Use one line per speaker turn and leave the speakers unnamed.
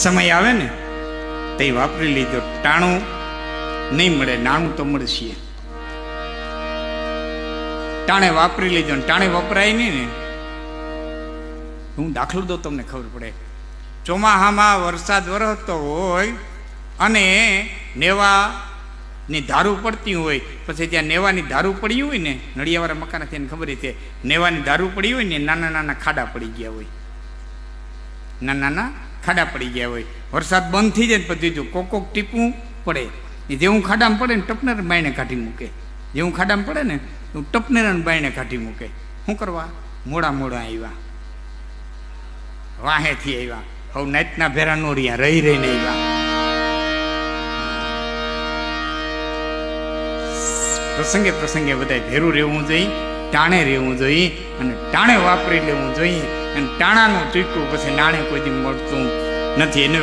સમય આવે ને તે વાપરી લીધો. ટાણું નહીં મળે, નાણું તો મળશે. ટાણે વાપરી લીધો ને ટાણે વપરાય નહીં ને. હું દાખલો દઉં તમને ખબર પડે. ચોમાહામાં વરસાદ વરસતો હોય અને નેવાની ધારું પડતી હોય, પછી ત્યાં નેવાની ધારું પડી હોય ને, નળિયાવાળા મકાન તેને ખબર છે, નેવાની ધારું પડી હોય ને, નાના નાના ખાડા પડી ગયા હોય, નાના નાના ખાડા પડી ગયા હોય. વરસાદ બંધ થઈ જાય ને પછી જો કોક ટીપું પડે, જેવું ખાડામાં પડે ને ટપનેર બાયણે કાઢી મૂકે. જેવું ખાડામાં પડે ને એવું ટપનેર બાયણે કાઢી મૂકે. શું કરવા? મોડા મોડા આવ્યા, વાહેથી આવ્યા, હવે નાતના ભેરા નોરિયા રહી રહીને આવ્યા. પ્રસંગે પ્રસંગે બધા ભેરું રહેવું જોઈએ, ટાણે રહેવું જોઈએ અને ટાણે વાપરી લેવું જોઈએ. અને ટાણાનું ચૂક્યું પછી નાણે કોઈ દી મળતું નથી. એને